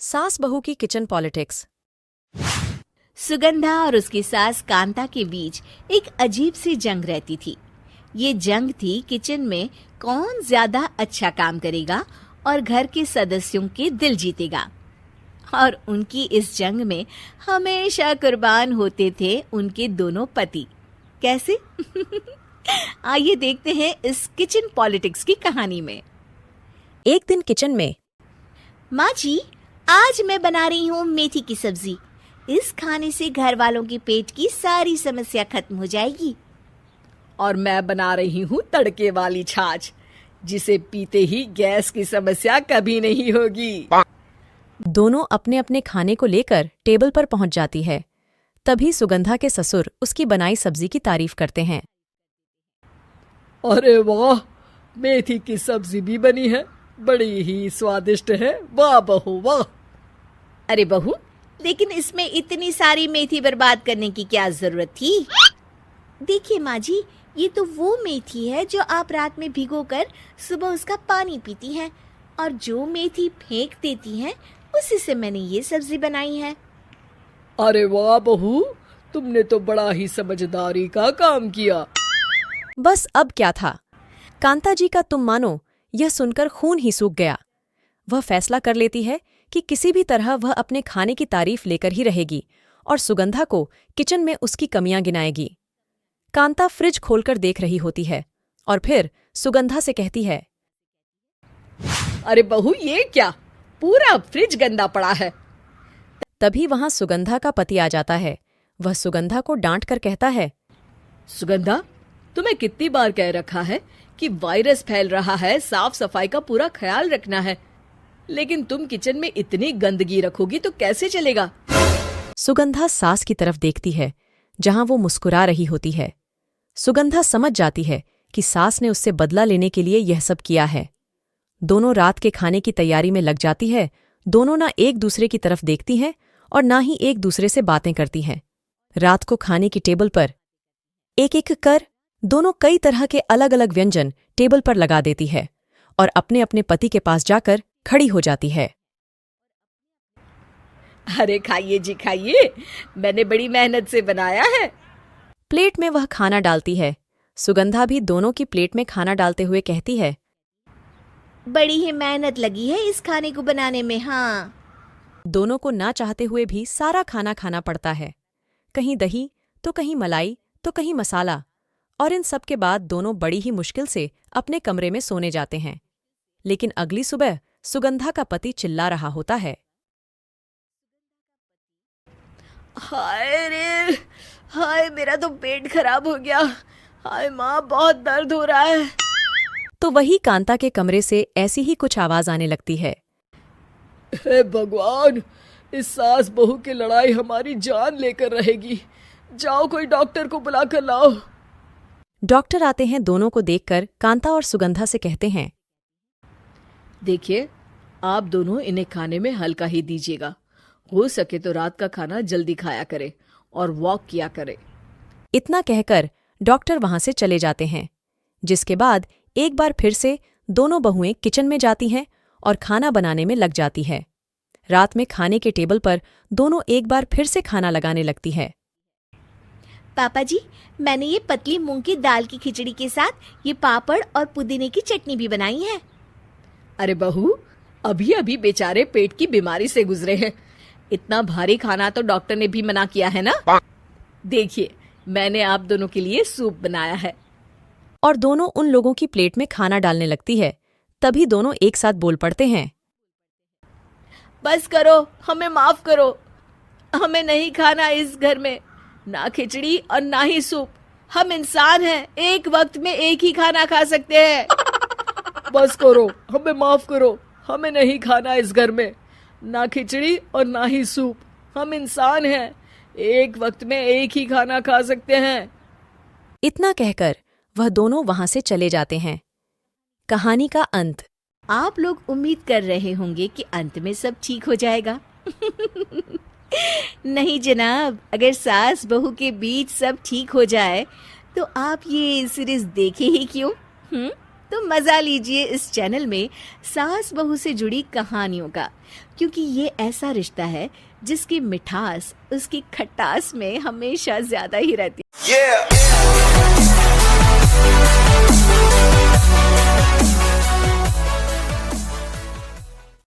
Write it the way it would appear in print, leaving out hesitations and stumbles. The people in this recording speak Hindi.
सास बहू की किचन पॉलिटिक्स। सुगंधा और उसकी सास कांता के बीच एक अजीब सी जंग रहती थी। ये जंग थी किचन में कौन ज्यादा अच्छा काम करेगा और घर के सदस्यों के दिल जीतेगा। और उनकी इस जंग में हमेशा कुर्बान होते थे उनके दोनों पति। कैसे? आइए देखते हैं इस किचन पॉलिटिक्स की कहानी में। एक दिन किचन में, माँ जी, आज मैं बना रही हूँ मेथी की सब्जी। इस खाने से घर वालों के पेट की सारी समस्या खत्म हो जाएगी। और मैं बना रही हूँ तड़के वाली छाछ, जिसे पीते ही गैस की समस्या कभी नहीं होगी। दोनों अपने अपने खाने को लेकर टेबल पर पहुंच जाती है। तभी सुगंधा के ससुर उसकी बनाई सब्जी की तारीफ करते हैं। अरे वाह, मेथी की सब्जी भी बनी है, बड़ी ही स्वादिष्ट है। वाह बहू वाह। अरे बहू, लेकिन इसमें इतनी सारी मेथी बर्बाद करने की क्या जरूरत थी? देखिए माँ जी, ये तो वो मेथी है जो आप रात में भिगोकर सुबह उसका पानी पीती हैं, और जो मेथी फेंक देती हैं उसी से मैंने ये सब्जी बनाई है। अरे वाह बहू, तुमने तो बड़ा ही समझदारी का काम किया। बस अब क्या था, कांता जी का तुम मानो यह सुनकर खून ही सूख गया। वह फैसला कर लेती है कि किसी भी तरह वह अपने खाने की तारीफ लेकर ही रहेगी और सुगंधा को किचन में उसकी कमियां गिनाएगी। कांता फ्रिज खोलकर देख रही होती है और फिर सुगंधा से कहती है, अरे बहू, ये क्या, पूरा फ्रिज गंदा पड़ा है। तभी वहां सुगंधा का पति आ जाता है। वह सुगंधा को डांट कर कहता है, सुगंधा, तुम्हें कितनी बार कह रखा है कि वायरस फैल रहा है, साफ सफाई का पूरा ख्याल रखना है, लेकिन तुम किचन में इतनी गंदगी रखोगी तो कैसे चलेगा। सुगंधा सास की तरफ देखती है जहां वो मुस्कुरा रही होती है। सुगंधा समझ जाती है कि सास ने उससे बदला लेने के लिए यह सब किया है। दोनों रात के खाने की तैयारी में लग जाती है। दोनों ना एक दूसरे की तरफ देखती हैं और ना ही एक दूसरे से बातें करती हैं। रात को खाने की टेबल पर एक एक कर दोनों कई तरह के अलग अलग व्यंजन टेबल पर लगा देती है और अपने अपने पति के पास जाकर खड़ी हो जाती है। अरे खाइए जी खाइए, मैंने बड़ी मेहनत से बनाया है। प्लेट में वह खाना डालती है। सुगंधा भी दोनों की प्लेट में खाना डालते हुए कहती है, बड़ी ही मेहनत लगी है इस खाने को बनाने में। हाँ, दोनों को ना चाहते हुए भी सारा खाना खाना पड़ता है। कहीं दही तो कहीं मलाई तो कहीं मसाला, और इन सब के बाद दोनों बड़ी ही मुश्किल से अपने कमरे में सोने जाते हैं। लेकिन अगली सुबह सुगंधा का पति चिल्ला रहा होता है, हाय रे, हाय मेरा तो पेट खराब हो गया। हाय माँ, बहुत दर्द हो रहा है। तो वही कांता के कमरे से ऐसी ही कुछ आवाज आने लगती है, हे भगवान, इस सास बहू की लड़ाई हमारी जान लेकर रहेगी। जाओ कोई डॉक्टर को बुला कर लाओ। डॉक्टर आते हैं। दोनों को देखकर कांता और सुगंधा से कहते हैं, देखिए, आप दोनों इन्हें खाने में हल्का ही दीजिएगा। हो सके तो रात का खाना जल्दी खाया करे और वॉक किया करे। इतना कहकर डॉक्टर वहां से चले जाते हैं। जिसके बाद एक बार फिर से दोनों बहुएं किचन में जाती हैं और खाना बनाने में लग जाती है। रात में खाने के टेबल पर दोनों एक बार फिर से खाना लगाने लगती है। पापा जी, मैंने ये पतली मूंग की दाल की खिचड़ी के साथ ये पापड़ और पुदीने की चटनी भी बनाई है। अरे बहू, अभी अभी बेचारे पेट की बीमारी से गुजरे हैं। इतना भारी खाना तो डॉक्टर ने भी मना किया है ना। देखिए, मैंने आप दोनों के लिए सूप बनाया है। और दोनों उन लोगों की प्लेट में खाना डालने लगती है। तभी दोनों एक साथ बोल पड़ते हैं, बस करो, हमें माफ करो। हमें नहीं खाना इस घर में, ना खिचड़ी और ना ही सूप। हम इंसान हैं, एक वक्त में एक ही खाना खा सकते हैं। बस करो, हमें माफ करो। हमें नहीं खाना इस घर में, ना खिचड़ी और ना ही सूप। हम इंसान हैं, एक वक्त में एक ही खाना खा सकते हैं। इतना कहकर वह दोनों वहां से चले जाते हैं। कहानी का अंत। आप लोग उम्मीद कर रहे होंगे कि अंत में सब ठीक हो जाएगा। नहीं जनाब, अगर सास बहू के बीच सब ठीक हो जाए तो आप ये सीरीज देखे ही क्यों? तो मजा लीजिए इस चैनल में सास बहू से जुड़ी कहानियों का, क्योंकि ये ऐसा रिश्ता है जिसकी मिठास उसकी खटास में हमेशा ज्यादा ही रहती है।